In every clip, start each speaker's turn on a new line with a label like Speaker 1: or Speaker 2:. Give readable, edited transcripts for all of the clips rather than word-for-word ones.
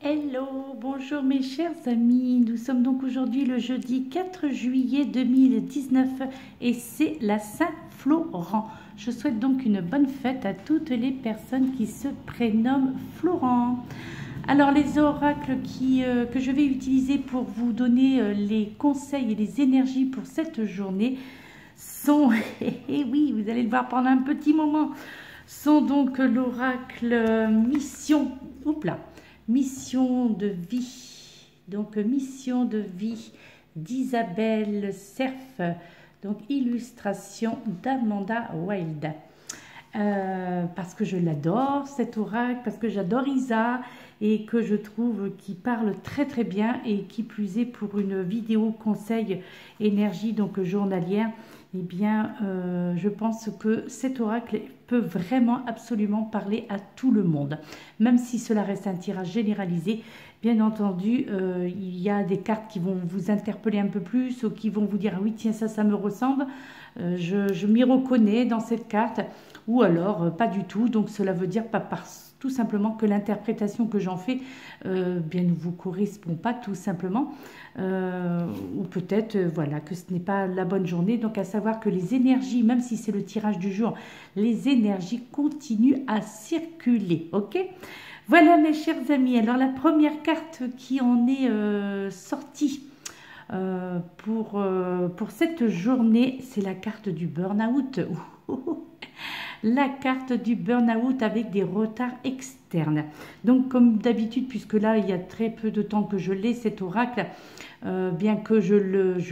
Speaker 1: Hello, bonjour mes chers amis, nous sommes donc aujourd'hui le jeudi 4 juillet 2019 et c'est la Saint-Florent. Je souhaite donc une bonne fête à toutes les personnes qui se prénomment Florent. Alors les oracles que je vais utiliser pour vous donner les conseils et les énergies pour cette journée sont, et oui vous allez le voir pendant un petit moment, sont donc l'oracle mission de vie, donc mission de vie d'Isabelle Cerf, donc illustration d'Amanda Wild. Parce que je l'adore cet oracle, parce que j'adore Isa et que je trouve qu'il parle très très bien, et qui plus est pour une vidéo conseil énergie donc journalière, eh bien je pense que cet oracle peut vraiment absolument parler à tout le monde, même si cela reste un tirage généralisé. Bien entendu, il y a des cartes qui vont vous interpeller un peu plus ou qui vont vous dire ah oui tiens ça me ressemble, je m'y reconnais dans cette carte, ou alors pas du tout. Donc cela veut dire tout simplement que l'interprétation que j'en fais bien ne vous correspond pas tout simplement, ou peut-être voilà que ce n'est pas la bonne journée. Donc à savoir que les énergies, même si c'est le tirage du jour, les énergies continuent à circuler, ok? Voilà mes chers amis, alors la première carte qui en est sortie pour cette journée, c'est la carte du burn-out. La carte du burn-out avec des retards externes. Donc comme d'habitude, puisque là il y a très peu de temps que je l'ai cet oracle, bien que je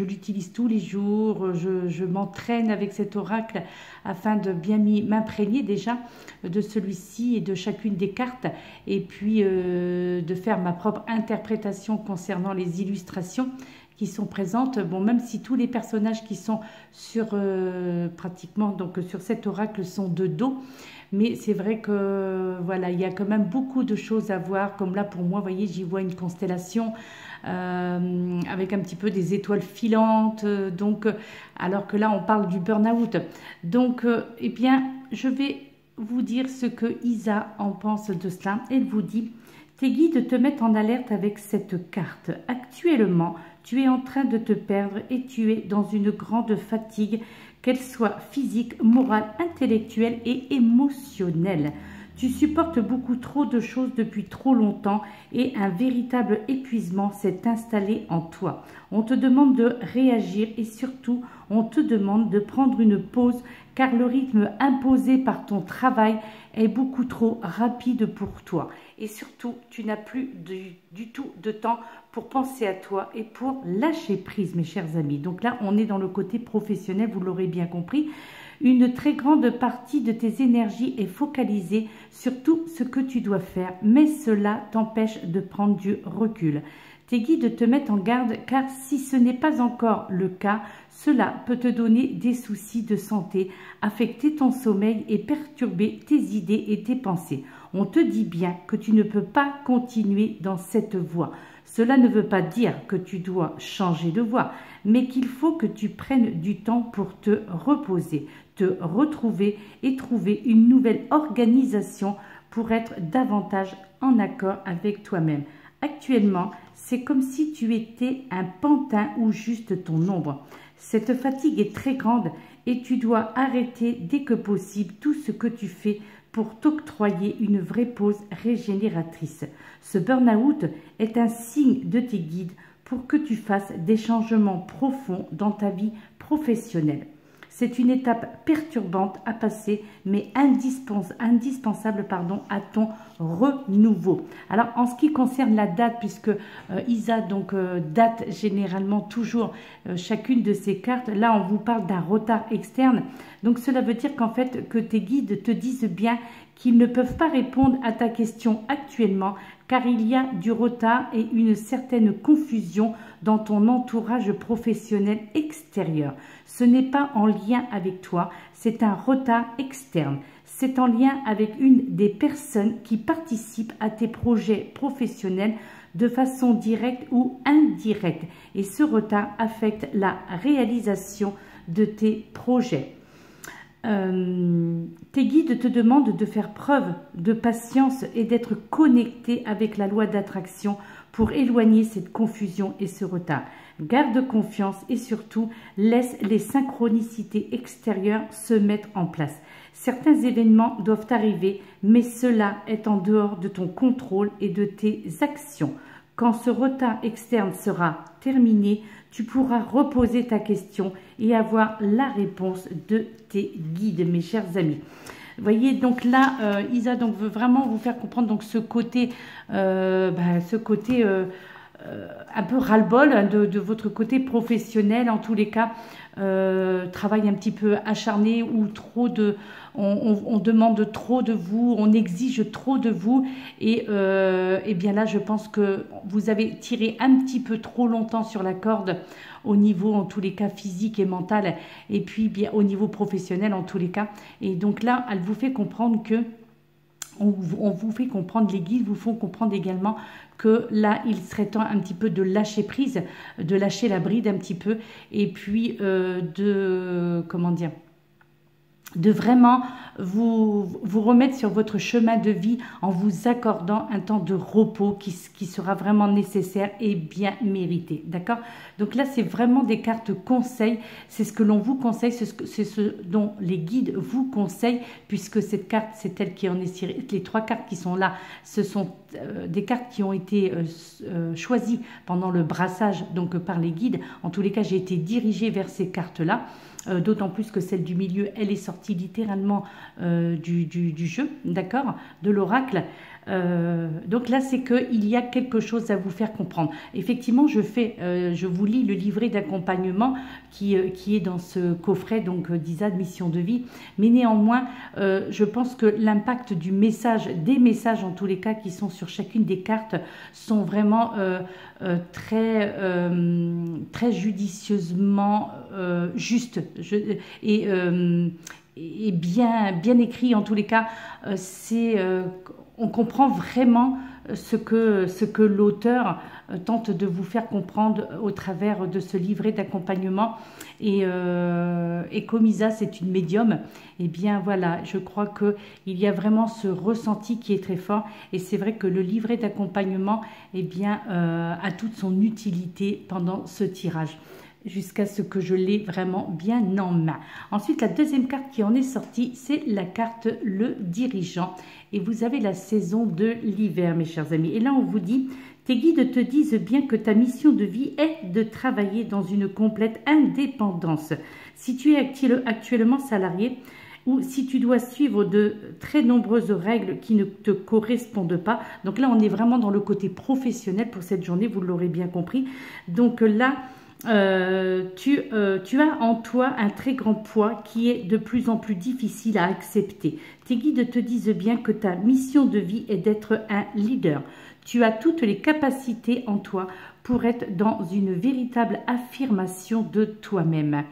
Speaker 1: l'utilise tous les jours, je m'entraîne avec cet oracle afin de bien m'imprégner déjà de celui-ci et de chacune des cartes, et puis de faire ma propre interprétation concernant les illustrations qui sont présentes. Bon, même si tous les personnages qui sont sur pratiquement donc sur cet oracle sont de dos, mais c'est vrai que voilà, il y a quand même beaucoup de choses à voir. Comme là pour moi, vous voyez, j'y vois une constellation avec un petit peu des étoiles filantes, donc alors que là on parle du burn-out. Donc eh bien je vais vous dire ce que Isa en pense de cela. Elle vous dit: tes guides te mettent en alerte avec cette carte. Actuellement, tu es en train de te perdre et tu es dans une grande fatigue, qu'elle soit physique, morale, intellectuelle et émotionnelle. Tu supportes beaucoup trop de choses depuis trop longtemps et un véritable épuisement s'est installé en toi. On te demande de réagir et surtout, on te demande de prendre une pause, car le rythme imposé par ton travail est beaucoup trop rapide pour toi. Et surtout, tu n'as plus du tout de temps pour penser à toi et pour lâcher prise, mes chers amis. Donc là, on est dans le côté professionnel, vous l'aurez bien compris. Une très grande partie de tes énergies est focalisée sur tout ce que tu dois faire, mais cela t'empêche de prendre du recul. Tes guides te mettent en garde, car si ce n'est pas encore le cas, cela peut te donner des soucis de santé, affecter ton sommeil et perturber tes idées et tes pensées. On te dit bien que tu ne peux pas continuer dans cette voie. Cela ne veut pas dire que tu dois changer de voie, mais qu'il faut que tu prennes du temps pour te reposer, te retrouver et trouver une nouvelle organisation pour être davantage en accord avec toi-même. Actuellement, c'est comme si tu étais un pantin ou juste ton ombre. Cette fatigue est très grande et tu dois arrêter dès que possible tout ce que tu fais pour t'octroyer une vraie pause régénératrice. Ce burn-out est un signe de tes guides pour que tu fasses des changements profonds dans ta vie professionnelle. C'est une étape perturbante à passer, mais indispensable à ton renouveau. Alors, en ce qui concerne la date, puisque Isa date généralement toujours chacune de ces cartes, là on vous parle d'un retard externe. Donc cela veut dire qu'en fait que tes guides te disent bien qu'ils ne peuvent pas répondre à ta question actuellement, car il y a du retard et une certaine confusion dans ton entourage professionnel extérieur. Ce n'est pas en lien avec toi, c'est un retard externe. C'est en lien avec une des personnes qui participent à tes projets professionnels de façon directe ou indirecte. Et ce retard affecte la réalisation de tes projets. Tes guides te demandent de faire preuve de patience et d'être connecté avec la loi d'attraction pour éloigner cette confusion et ce retard. Garde confiance et surtout, laisse les synchronicités extérieures se mettre en place. Certains événements doivent arriver, mais cela est en dehors de ton contrôle et de tes actions. Quand ce retard externe sera terminé, tu pourras reposer ta question et avoir la réponse de tes guides, mes chers amis. Vous voyez, donc là, Isa donc, veut vraiment vous faire comprendre donc, ce côté, un peu ras-le-bol de votre côté professionnel, en tous les cas, travail un petit peu acharné ou trop de... On demande trop de vous, on exige trop de vous et bien là je pense que vous avez tiré un petit peu trop longtemps sur la corde au niveau en tous les cas physique et mental et puis bien au niveau professionnel en tous les cas et donc là elle vous fait comprendre que on vous fait comprendre, les guides vous font comprendre également que là, il serait temps un petit peu de lâcher prise, de lâcher la bride un petit peu, et puis de vraiment vous remettre sur votre chemin de vie en vous accordant un temps de repos qui sera vraiment nécessaire et bien mérité. D'accord? Donc là, c'est vraiment des cartes conseils. C'est ce que l'on vous conseille, c'est ce dont les guides vous conseillent, puisque cette carte, c'est elle qui en est tirée. Les 3 cartes qui sont là, ce sont des cartes qui ont été choisies pendant le brassage donc par les guides. En tous les cas, j'ai été dirigée vers ces cartes-là. D'autant plus que celle du milieu, elle est sortie littéralement du jeu, d'accord, de l'oracle. Donc là, c'est qu'il y a quelque chose à vous faire comprendre. Effectivement, je vous lis le livret d'accompagnement qui est dans ce coffret donc d'Isa, de mission de vie. Mais néanmoins, je pense que l'impact du message, des messages en tous les cas qui sont sur chacune des cartes, sont vraiment très judicieusement justes et bien écrit en tous les cas. On comprend vraiment ce que l'auteur tente de vous faire comprendre au travers de ce livret d'accompagnement. Et comme Isa, c'est une médium, et bien voilà, je crois qu'il y a vraiment ce ressenti qui est très fort. Et c'est vrai que le livret d'accompagnement a toute son utilité pendant ce tirage, jusqu'à ce que je l'ai vraiment bien en main. Ensuite, la deuxième carte qui en est sortie, c'est la carte Le Dirigeant. Et vous avez la saison de l'hiver, mes chers amis. Et là, on vous dit, tes guides te disent bien que ta mission de vie est de travailler dans une complète indépendance. Si tu es actuellement salarié, ou si tu dois suivre de très nombreuses règles qui ne te correspondent pas. Donc là, on est vraiment dans le côté professionnel pour cette journée, vous l'aurez bien compris. Donc là, tu as en toi un très grand poids qui est de plus en plus difficile à accepter. Tes guides te disent bien que ta mission de vie est d'être un leader. Tu as toutes les capacités en toi pour être dans une véritable affirmation de toi-même.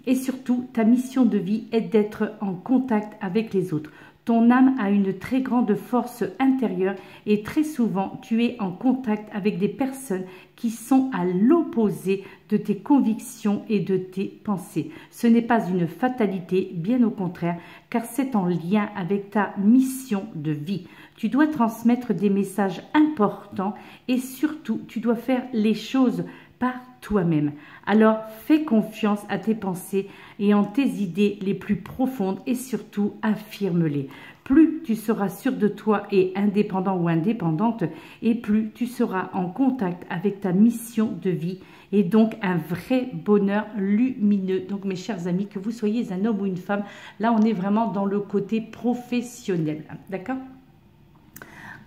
Speaker 1: Et surtout, ta mission de vie est d'être en contact avec les autres. Ton âme a une très grande force intérieure et très souvent, tu es en contact avec des personnes qui sont à l'opposé de tes convictions et de tes pensées. Ce n'est pas une fatalité, bien au contraire, car c'est en lien avec ta mission de vie. Tu dois transmettre des messages importants et surtout, tu dois faire les choses par toi-même. Alors, fais confiance à tes pensées et en tes idées les plus profondes et surtout, affirme-les. Plus tu seras sûr de toi et indépendant ou indépendante, et plus tu seras en contact avec ta mission de vie et donc un vrai bonheur lumineux. Donc, mes chers amis, que vous soyez un homme ou une femme, là, on est vraiment dans le côté professionnel. D'accord ?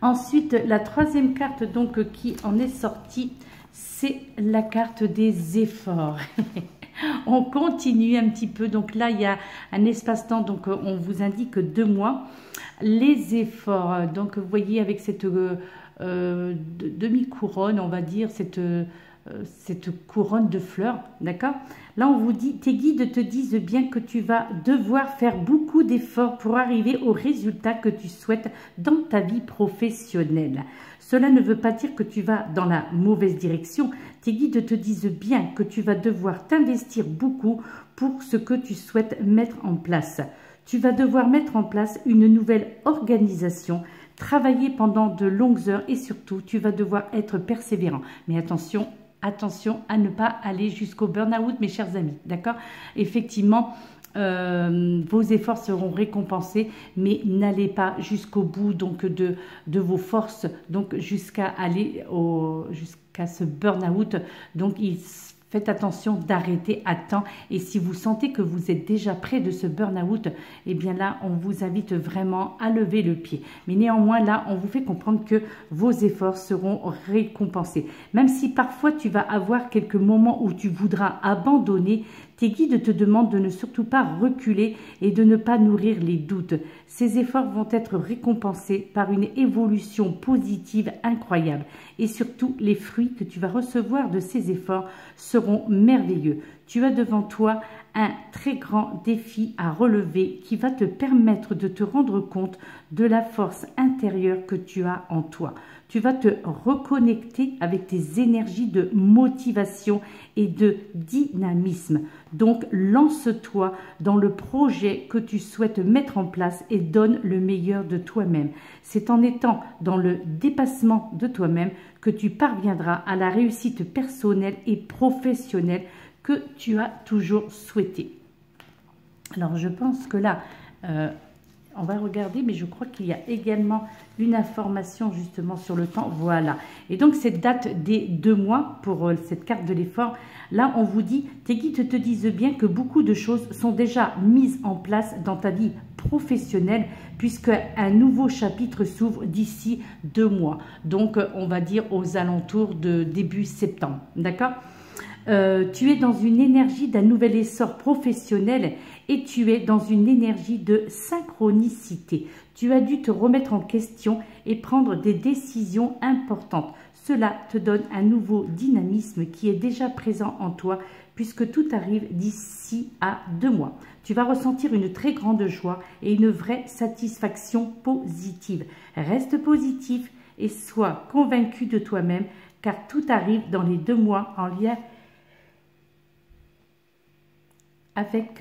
Speaker 1: Ensuite, la troisième carte donc qui en est sortie, c'est la carte des efforts. On continue un petit peu. Donc là, il y a un espace-temps. Donc, on vous indique 2 mois. Les efforts. Donc, vous voyez avec cette demi-couronne, on va dire, cette couronne de fleurs. D'accord ? Là, on vous dit, tes guides te disent bien que tu vas devoir faire beaucoup d'efforts pour arriver au résultat que tu souhaites dans ta vie professionnelle. Cela ne veut pas dire que tu vas dans la mauvaise direction. Tes guides te disent bien que tu vas devoir t'investir beaucoup pour ce que tu souhaites mettre en place. Tu vas devoir mettre en place une nouvelle organisation, travailler pendant de longues heures et surtout, tu vas devoir être persévérant. Mais attention, attention à ne pas aller jusqu'au burn-out, mes chers amis, d'accord? Effectivement, vos efforts seront récompensés, mais n'allez pas jusqu'au bout donc de vos forces, donc jusqu'à aller jusqu'à ce burn-out. Donc faites attention d'arrêter à temps, et si vous sentez que vous êtes déjà près de ce burn-out, eh bien là, on vous invite vraiment à lever le pied. Mais néanmoins, là, on vous fait comprendre que vos efforts seront récompensés. Même si parfois tu vas avoir quelques moments où tu voudras abandonner, tes guides te demandent de ne surtout pas reculer et de ne pas nourrir les doutes. Ces efforts vont être récompensés par une évolution positive incroyable. Et surtout, les fruits que tu vas recevoir de ces efforts seront merveilleux. Tu as devant toi un très grand défi à relever qui va te permettre de te rendre compte de la force intérieure que tu as en toi. Tu vas te reconnecter avec tes énergies de motivation et de dynamisme. Donc, lance-toi dans le projet que tu souhaites mettre en place et donne le meilleur de toi-même. C'est en étant dans le dépassement de toi-même que tu parviendras à la réussite personnelle et professionnelle que tu as toujours souhaité. Alors, je pense que là, on va regarder, mais je crois qu'il y a également une information justement sur le temps. Voilà. Et donc, cette date des 2 mois pour cette carte de l'effort, là, on vous dit, tes guides te disent bien que beaucoup de choses sont déjà mises en place dans ta vie professionnelle, puisque un nouveau chapitre s'ouvre d'ici 2 mois. Donc, on va dire aux alentours de début septembre. D'accord ? Tu es dans une énergie d'un nouvel essor professionnel et tu es dans une énergie de synchronicité. Tu as dû te remettre en question et prendre des décisions importantes. Cela te donne un nouveau dynamisme qui est déjà présent en toi puisque tout arrive d'ici à 2 mois. Tu vas ressentir une très grande joie et une vraie satisfaction positive. Reste positif et sois convaincu de toi-même car tout arrive dans les 2 mois en lien avec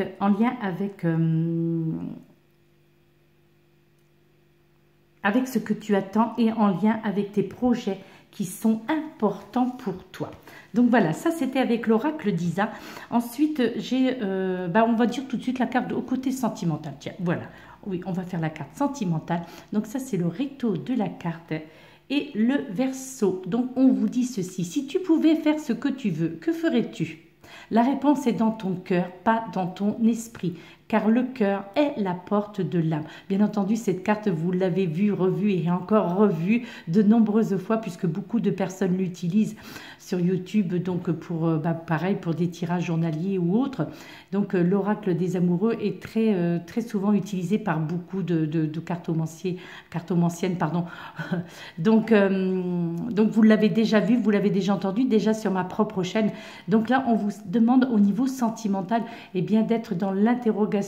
Speaker 1: ce que tu attends et en lien avec tes projets qui sont importants pour toi. Donc voilà, ça c'était avec l'oracle d'Isa. Ensuite, j'ai, on va dire tout de suite la carte au côté sentimental. Tiens, voilà. Oui, on va faire la carte sentimentale. Donc ça, c'est le recto de la carte et le verso. Donc on vous dit ceci. Si tu pouvais faire ce que tu veux, que ferais-tu ? La réponse est dans ton cœur, pas dans ton esprit, car le cœur est la porte de l'âme. Bien entendu, cette carte, vous l'avez vue, revue et encore revue de nombreuses fois, puisque beaucoup de personnes l'utilisent sur YouTube, donc pour, pareil, pour des tirages journaliers ou autres. Donc, l'oracle des amoureux est très souvent utilisé par beaucoup de cartomanciennes, pardon. donc, vous l'avez déjà vu, vous l'avez déjà entendu, déjà sur ma propre chaîne. Donc là, on vous demande au niveau sentimental, eh bien, d'être dans l'interrogation.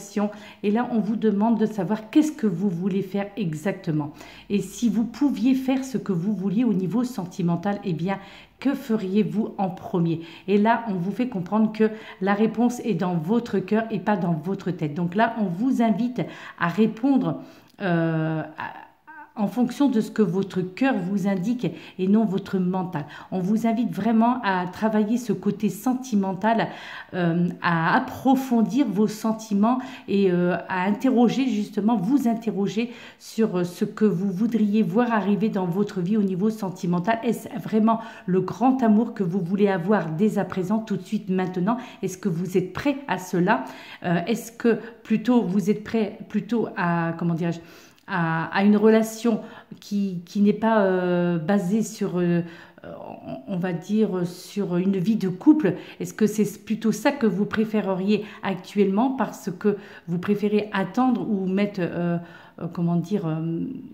Speaker 1: Et là, on vous demande de savoir qu'est-ce que vous voulez faire exactement. Et si vous pouviez faire ce que vous vouliez au niveau sentimental, eh bien, que feriez-vous en premier? Et là, on vous fait comprendre que la réponse est dans votre cœur et pas dans votre tête. Donc là, on vous invite à répondre en fonction de ce que votre cœur vous indique et non votre mental. On vous invite vraiment à travailler ce côté sentimental, à approfondir vos sentiments et à interroger justement, vous interroger sur ce que vous voudriez voir arriver dans votre vie au niveau sentimental. Est-ce vraiment le grand amour que vous voulez avoir dès à présent, tout de suite, maintenant? Est-ce que vous êtes prêt à cela? Est-ce que plutôt vous êtes prêt plutôt à, comment dirais-je, à une relation qui n'est pas basée sur, on va dire, sur une vie de couple? Est-ce que c'est plutôt ça que vous préféreriez actuellement parce que vous préférez attendre ou mettre comment dire,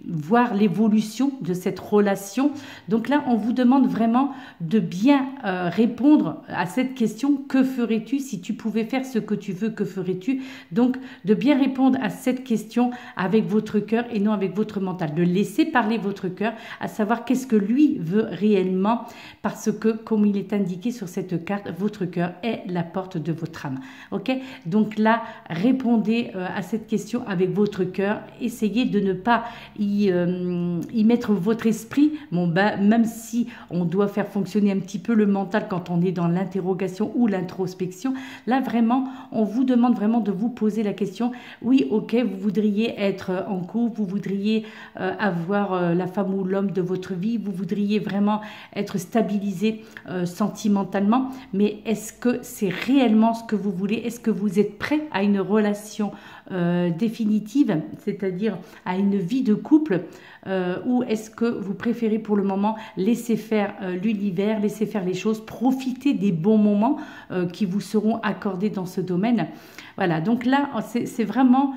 Speaker 1: voir l'évolution de cette relation. Donc là, on vous demande vraiment de bien répondre à cette question, que ferais-tu si tu pouvais faire ce que tu veux, que ferais-tu? Donc, de bien répondre à cette question avec votre cœur et non avec votre mental, de laisser parler votre cœur, à savoir qu'est-ce que lui veut réellement, parce que, comme il est indiqué sur cette carte, votre cœur est la porte de votre âme. Ok? Donc là, répondez à cette question avec votre cœur. Essayez de ne pas y mettre votre esprit. Bon, même si on doit faire fonctionner un petit peu le mental quand on est dans l'interrogation ou l'introspection, là vraiment, on vous demande vraiment de vous poser la question. Oui, ok, vous voudriez être en couple, vous voudriez avoir la femme ou l'homme de votre vie, vous voudriez vraiment être stabilisé sentimentalement, mais est-ce que c'est réellement ce que vous voulez? Est-ce que vous êtes prêt à une relation définitive, c'est-à-dire à une vie de couple, ou est-ce que vous préférez pour le moment laisser faire l'univers, laisser faire les choses, profiter des bons moments qui vous seront accordés dans ce domaine? Voilà, donc là, c'est vraiment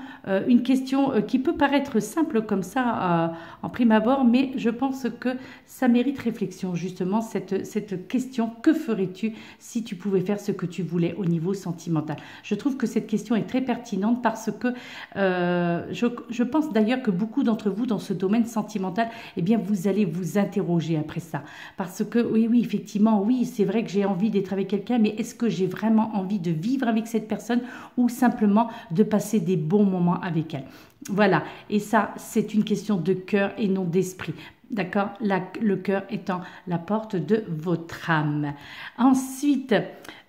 Speaker 1: une question qui peut paraître simple comme ça en prime abord, mais je pense que ça mérite réflexion, justement, cette question, que ferais-tu si tu pouvais faire ce que tu voulais au niveau sentimental? Je trouve que cette question est très pertinente parce que je pense d'ailleurs que beaucoup d'entre vous dans ce domaine sentimental, eh bien, vous allez vous interroger après ça. Parce que oui, effectivement, oui, c'est vrai que j'ai envie d'être avec quelqu'un, mais est-ce que j'ai vraiment envie de vivre avec cette personne ou simplement de passer des bons moments avec elle? Voilà, et ça, c'est une question de cœur et non d'esprit. D'accord? Le cœur étant la porte de votre âme. Ensuite,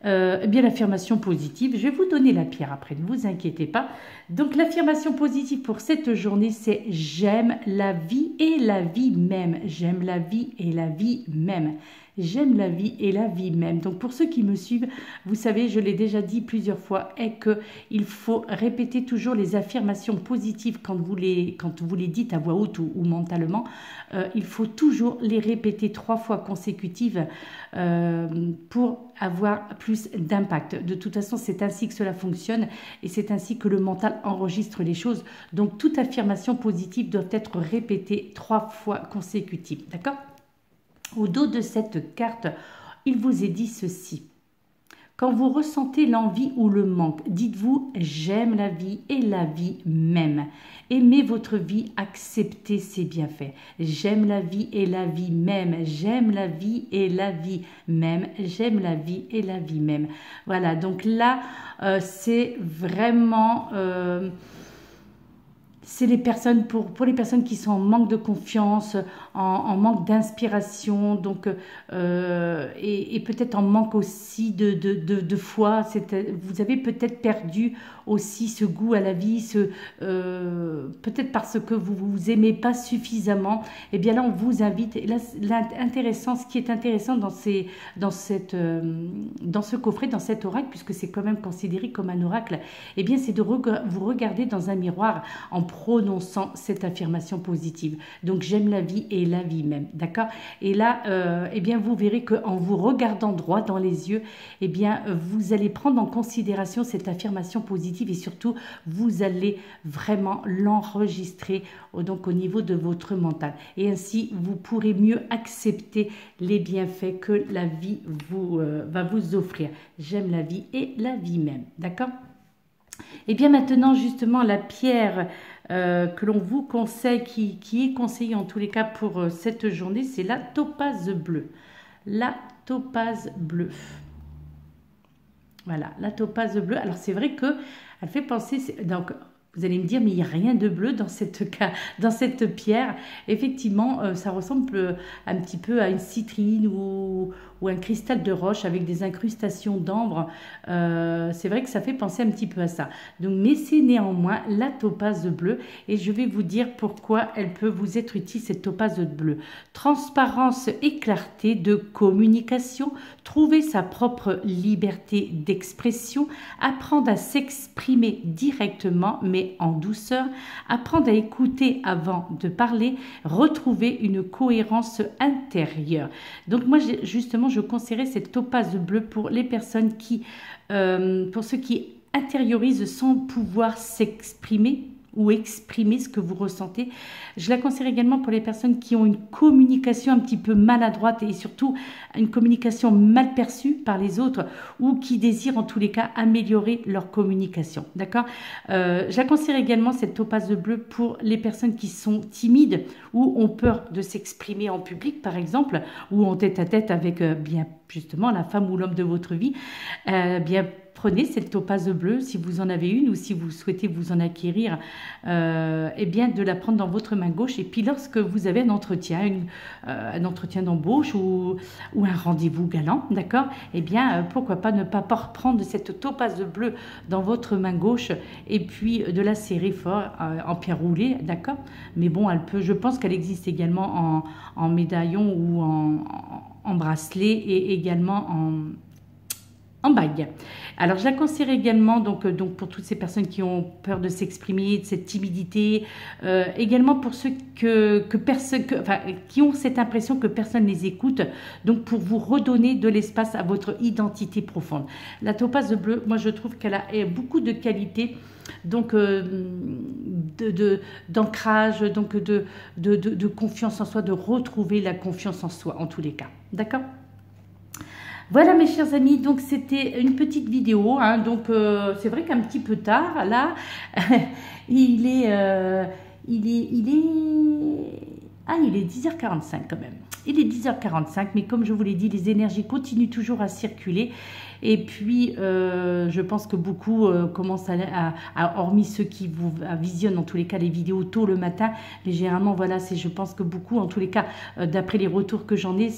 Speaker 1: eh bien l'affirmation positive, je vais vous donner la pierre après, ne vous inquiétez pas. Donc l'affirmation positive pour cette journée, c'est « J'aime la vie et la vie même ». J'aime la vie et la vie même. J'aime la vie et la vie même. Donc pour ceux qui me suivent, vous savez, je l'ai déjà dit plusieurs fois, est qu'il faut répéter toujours les affirmations positives quand vous les dites à voix haute ou mentalement. Il faut toujours les répéter 3 fois consécutives pour avoir plus d'impact. De toute façon, c'est ainsi que cela fonctionne et c'est ainsi que le mental enregistre les choses. Donc toute affirmation positive doit être répétée 3 fois consécutives. D'accord ? Au dos de cette carte, il vous est dit ceci. Quand vous ressentez l'envie ou le manque, dites-vous « J'aime la vie et la vie même ». Aimez votre vie, acceptez ses bienfaits. J'aime la vie et la vie même. J'aime la vie et la vie même. J'aime la vie et la vie même. Voilà, donc là, c'est vraiment... c'est les personnes, pour les personnes qui sont en manque de confiance, en manque d'inspiration, donc et peut-être en manque aussi de foi. Vous avez peut-être perdu aussi ce goût à la vie, peut-être parce que vous vous aimez pas suffisamment. Et bien là, on vous invite. Et là, ce qui est intéressant dans ce coffret, dans cet oracle, puisque c'est quand même considéré comme un oracle, et bien c'est de vous regarder dans un miroir en prononçant cette affirmation positive. Donc j'aime la vie et la vie même, d'accord? Et là, eh bien vous verrez qu'en vous regardant droit dans les yeux, eh bien vous allez prendre en considération cette affirmation positive et surtout vous allez vraiment l'enregistrer donc au niveau de votre mental. Et ainsi vous pourrez mieux accepter les bienfaits que la vie va vous offrir. J'aime la vie et la vie même, d'accord? Et bien maintenant justement la pierre que l'on vous conseille, qui est conseillée en tous les cas pour cette journée, c'est la topaze bleue. La topaze bleue. Voilà, la topaze bleue. Alors c'est vrai que elle fait penser, donc vous allez me dire, mais il n'y a rien de bleu dans cette pierre. Effectivement, ça ressemble un petit peu à une citrine ou un cristal de roche avec des incrustations d'ambre. C'est vrai que ça fait penser un petit peu à ça. Donc, mais c'est néanmoins la topaze bleue et je vais vous dire pourquoi elle peut vous être utile, cette topaze bleue. Transparence et clarté de communication, trouver sa propre liberté d'expression, apprendre à s'exprimer directement mais en douceur, apprendre à écouter avant de parler, retrouver une cohérence intérieure. Donc moi justement je conseillerais cette topaze bleue pour les personnes pour ceux qui intériorisent sans pouvoir s'exprimer. ou exprimer ce que vous ressentez. Je la conseille également pour les personnes qui ont une communication un petit peu maladroite et surtout une communication mal perçue par les autres ou qui désirent en tous les cas améliorer leur communication. D'accord. Je la conseille également cette topaze bleu pour les personnes qui sont timides ou ont peur de s'exprimer en public par exemple ou en tête-à-tête avec bien justement la femme ou l'homme de votre vie. Bien prenez cette topaze bleue si vous en avez une ou si vous souhaitez vous en acquérir, et bien de la prendre dans votre main gauche et puis lorsque vous avez un entretien d'embauche ou un rendez-vous galant, d'accord, et bien pourquoi pas ne pas prendre cette topaze bleue dans votre main gauche et puis de la serrer fort en pierre roulée, d'accord, mais bon je pense qu'elle existe également en médaillon ou en bracelet et également en bague. Alors je la conseille également donc pour toutes ces personnes qui ont peur de s'exprimer, de cette timidité, également pour ceux qui ont cette impression que personne ne les écoute, donc pour vous redonner de l'espace à votre identité profonde. La topaze bleue, moi je trouve qu'elle a beaucoup de qualités, donc d'ancrage, donc de confiance en soi, de retrouver la confiance en soi en tous les cas, d'accord. Voilà mes chers amis, donc c'était une petite vidéo, hein, donc c'est vrai qu'un petit peu tard, là, il est 10h45 quand même. Il est 10h45, mais comme je vous l'ai dit, les énergies continuent toujours à circuler. Et puis, je pense que beaucoup commencent hormis ceux qui vous visionnent en tous les cas les vidéos tôt le matin, mais généralement, voilà, je pense que beaucoup, en tous les cas, d'après les retours que j'en ai,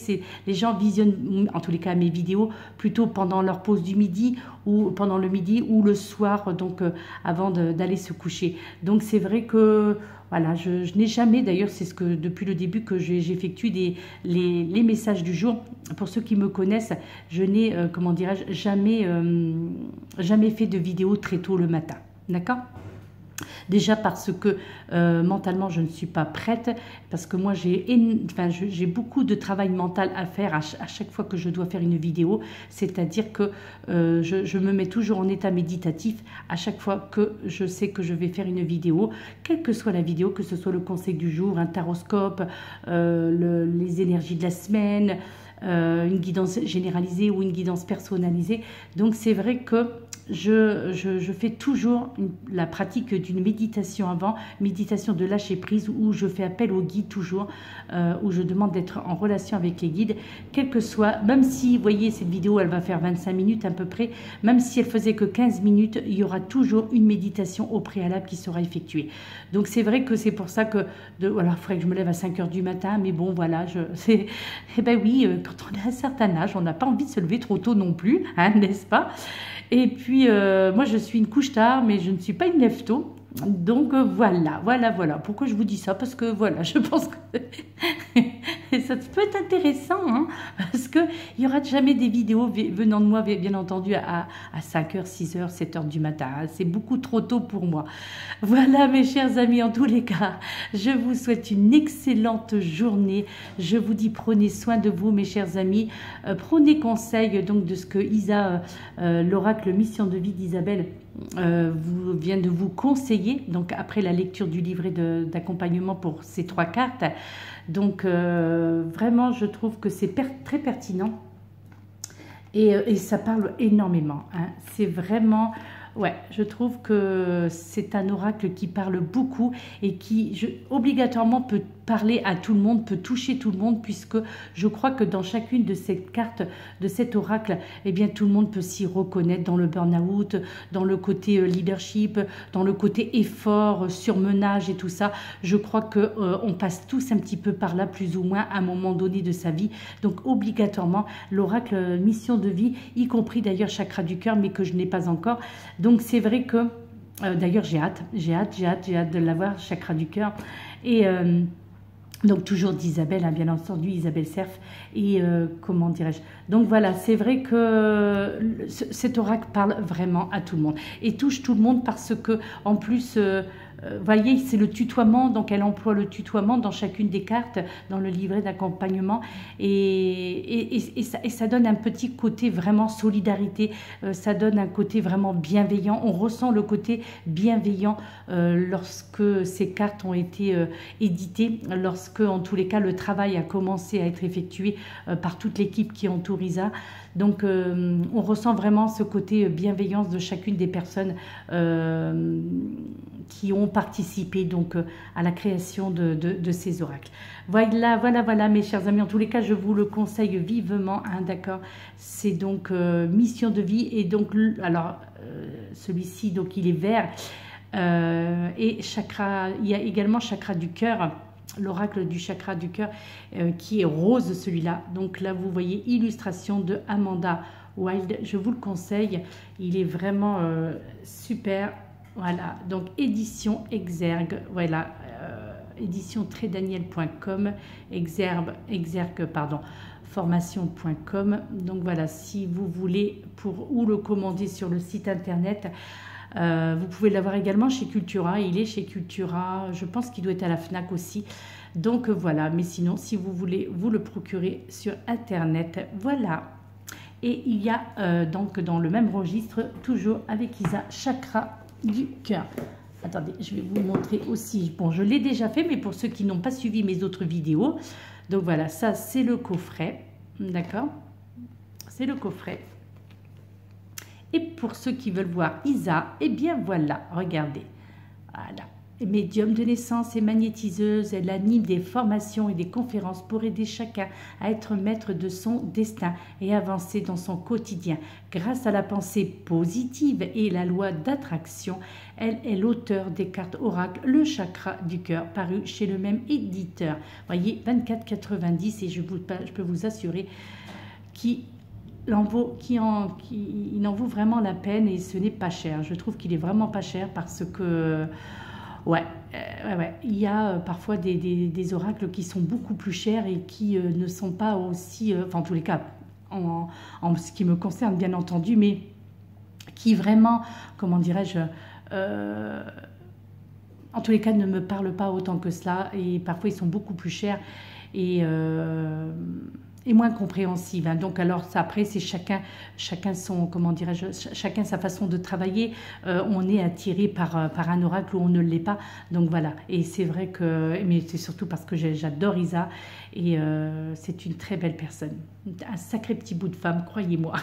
Speaker 1: les gens visionnent, en tous les cas, mes vidéos plutôt pendant leur pause du midi ou pendant le midi ou le soir, donc avant d'aller se coucher. Donc, c'est vrai que... Voilà, je n'ai jamais, d'ailleurs, c'est ce que depuis le début que j'effectue les messages du jour. Pour ceux qui me connaissent, je n'ai, comment dirais-je, jamais fait de vidéo très tôt le matin. D'accord ? Déjà parce que mentalement, je ne suis pas prête, parce que moi, j'ai beaucoup de travail mental à faire à chaque fois que je dois faire une vidéo. C'est-à-dire que je me mets toujours en état méditatif à chaque fois que je sais que je vais faire une vidéo, quelle que soit la vidéo, que ce soit le conseil du jour, un taroscope, les énergies de la semaine, une guidance généralisée ou une guidance personnalisée. Donc, c'est vrai que je fais toujours la pratique d'une méditation avant, méditation de lâcher prise, où je fais appel aux guides toujours, où je demande d'être en relation avec les guides, quel que soit, même si, vous voyez, cette vidéo, elle va faire 25 minutes à peu près, même si elle faisait que 15 minutes, il y aura toujours une méditation au préalable qui sera effectuée. Donc, c'est vrai que c'est pour ça que, voilà, il faudrait que je me lève à 5 h du matin, mais bon, voilà, eh ben oui, quand on a un certain âge, on n'a pas envie de se lever trop tôt non plus, hein, n'est-ce pas ? Et puis, moi, je suis une couche tard, mais je ne suis pas une lève tôt. Donc, voilà. Pourquoi je vous dis ça? Parce que, voilà, je pense que ça peut être intéressant, hein, parce qu'il n'y aura jamais des vidéos venant de moi, bien entendu, à 5 h, 6 h, 7 h du matin. C'est beaucoup trop tôt pour moi. Voilà, mes chers amis, en tous les cas, je vous souhaite une excellente journée. Je vous dis, prenez soin de vous, mes chers amis. Prenez conseil donc de ce que Isa, l'oracle Mission de vie d'Isabelle, vient de vous conseiller, donc après la lecture du livret d'accompagnement pour ces 3 cartes. Donc vraiment, je trouve que c'est très pertinent et ça parle énormément, hein. C'est vraiment... Ouais, je trouve que c'est un oracle qui parle beaucoup et qui obligatoirement peut parler à tout le monde, peut toucher tout le monde, puisque je crois que dans chacune de ces cartes, de cet oracle, eh bien tout le monde peut s'y reconnaître dans le burn-out, dans le côté leadership, dans le côté effort, surmenage et tout ça. Je crois que on passe tous un petit peu par là, plus ou moins, à un moment donné de sa vie. Donc obligatoirement, l'oracle mission de vie, y compris d'ailleurs chakra du cœur, mais que je n'ai pas encore. Donc c'est vrai que, d'ailleurs j'ai hâte de l'avoir, chakra du cœur. Et donc toujours d'Isabelle, hein, bien entendu, Isabelle Cerf. Et comment dirais-je? Donc voilà, c'est vrai que cet oracle parle vraiment à tout le monde. Et touche tout le monde parce que, en plus, voyez, c'est le tutoiement, donc elle emploie le tutoiement dans chacune des cartes, dans le livret d'accompagnement, et ça donne un petit côté vraiment solidarité, ça donne un côté vraiment bienveillant, on ressent le côté bienveillant lorsque ces cartes ont été éditées, lorsque en tous les cas le travail a commencé à être effectué par toute l'équipe qui entoure Isa. Donc on ressent vraiment ce côté bienveillance de chacune des personnes qui ont participé donc à la création de ces oracles. Voilà mes chers amis, en tous les cas je vous le conseille vivement, hein, d'accord. C'est donc mission de vie, et donc alors celui-ci donc il est vert, et chakra, il y a également chakra du cœur, l'oracle du chakra du cœur qui est rose celui-là. Donc là vous voyez illustration de Amanda Wild, je vous le conseille, il est vraiment super. Voilà, donc édition Exergue, voilà, édition trédaniel.com, exergue, pardon, formation.com. Donc voilà, si vous voulez ou le commander sur le site internet, vous pouvez l'avoir également chez Cultura, il est chez Cultura, je pense qu'il doit être à la FNAC aussi. Donc voilà, mais sinon, si vous voulez vous le procurer sur internet, voilà. Et il y a donc dans le même registre, toujours avec Isa, chakra du cœur. Attendez, je vais vous montrer aussi. Bon, je l'ai déjà fait, mais pour ceux qui n'ont pas suivi mes autres vidéos. Donc voilà, ça c'est le coffret. D'accord? C'est le coffret. Et pour ceux qui veulent voir Isa, eh bien voilà, regardez. Voilà. Médium de naissance et magnétiseuse, elle anime des formations et des conférences pour aider chacun à être maître de son destin et avancer dans son quotidien. Grâce à la pensée positive et la loi d'attraction, elle est l'auteur des cartes oracle, le chakra du cœur, paru chez le même éditeur. Voyez, 24,90, et je peux vous assurer qu'il en vaut vraiment la peine, et ce n'est pas cher. Je trouve qu'il est vraiment pas cher parce que ouais, il y a parfois des oracles qui sont beaucoup plus chers et qui ne sont pas aussi, enfin en tous les cas, en ce qui me concerne bien entendu, mais qui vraiment, comment dirais-je, en tous les cas ne me parlent pas autant que cela, et parfois ils sont beaucoup plus chers et moins compréhensible, hein. Donc alors ça, après c'est chacun son, comment dirais-je, chacun sa façon de travailler. On est attiré par un oracle ou on ne l'est pas, donc voilà. Et c'est vrai que, mais c'est surtout parce que j'adore Isa, et c'est une très belle personne, un sacré petit bout de femme, croyez-moi.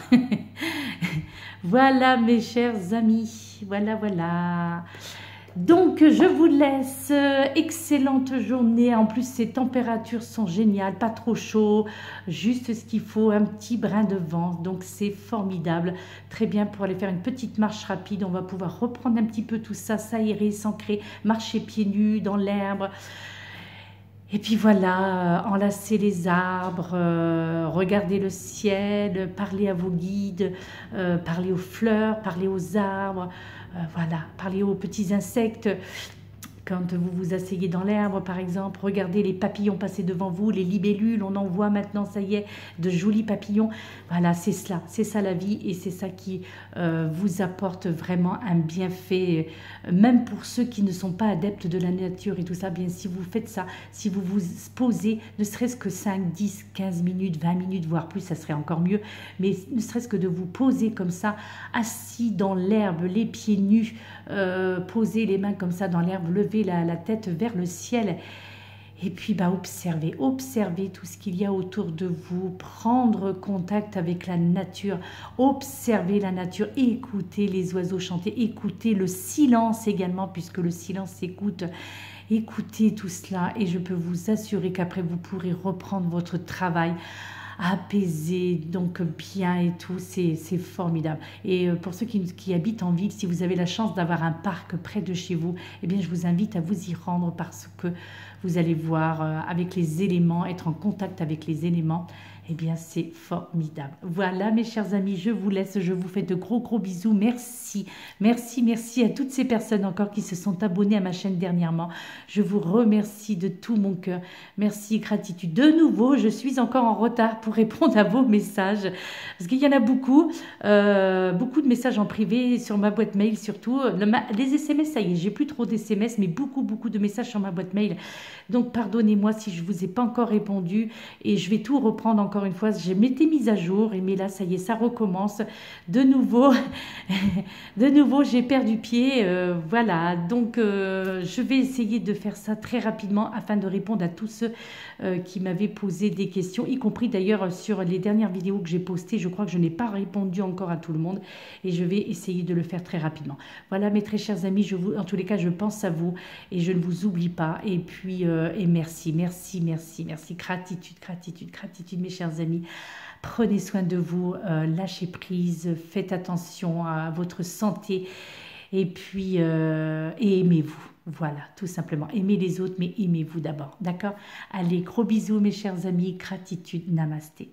Speaker 1: Voilà mes chers amis, voilà. Donc je vous laisse, excellente journée. En plus ces températures sont géniales, pas trop chaud, juste ce qu'il faut, un petit brin de vent, donc c'est formidable, très bien pour aller faire une petite marche rapide. On va pouvoir reprendre un petit peu tout ça, s'aérer, s'ancrer, marcher pieds nus dans l'herbe. Et puis voilà, enlacer les arbres, regarder le ciel, parler à vos guides, parler aux fleurs, parler aux arbres, voilà, parler aux petits insectes. Quand vous vous asseyez dans l'herbe, par exemple, regardez les papillons passer devant vous, les libellules, on en voit maintenant, ça y est, de jolis papillons. Voilà, c'est cela, c'est ça la vie, et c'est ça qui vous apporte vraiment un bienfait, même pour ceux qui ne sont pas adeptes de la nature et tout ça. Bien, si vous faites ça, si vous vous posez, ne serait-ce que 5, 10, 15 minutes, 20 minutes, voire plus, ça serait encore mieux, mais ne serait-ce que de vous poser comme ça, assis dans l'herbe, les pieds nus, poser les mains comme ça dans l'herbe, lever la tête vers le ciel, et puis observer tout ce qu'il y a autour de vous, prendre contact avec la nature, observer la nature, écouter les oiseaux chanter, écouter le silence également, puisque le silence s'écoute. Écoutez tout cela, et je peux vous assurer qu'après vous pourrez reprendre votre travail apaisé, donc bien et tout, c'est formidable. Et pour ceux qui habitent en ville, si vous avez la chance d'avoir un parc près de chez vous, eh bien je vous invite à vous y rendre, parce que vous allez voir avec les éléments, être en contact avec les éléments, eh bien c'est formidable. Voilà mes chers amis, je vous laisse, je vous fais de gros bisous. Merci à toutes ces personnes encore qui se sont abonnées à ma chaîne dernièrement. Je vous remercie de tout mon cœur. Merci, gratitude. De nouveau, je suis encore en retard pour répondre à vos messages. Parce qu'il y en a beaucoup. Beaucoup de messages en privé sur ma boîte mail surtout. Les SMS, ça y est, j'ai plus trop d'SMS, mais beaucoup de messages sur ma boîte mail. Donc pardonnez-moi si je vous ai pas encore répondu et je vais tout reprendre encore une fois. Je m'étais mise à jour, mais là ça y est, ça recommence de nouveau. De nouveau, j'ai perdu pied. Voilà, donc je vais essayer de faire ça très rapidement afin de répondre à tous ceux qui m'avaient posé des questions, y compris d'ailleurs sur les dernières vidéos que j'ai postées. Je crois que je n'ai pas répondu encore à tout le monde et je vais essayer de le faire très rapidement. Voilà mes très chers amis, en tous les cas je pense à vous et je ne vous oublie pas. Et puis et merci, gratitude mes chers amis. Prenez soin de vous, lâchez prise, faites attention à votre santé et puis et aimez-vous. Voilà, tout simplement. Aimez les autres, mais aimez-vous d'abord. D'accord? Allez, gros bisous mes chers amis. Gratitude, namasté.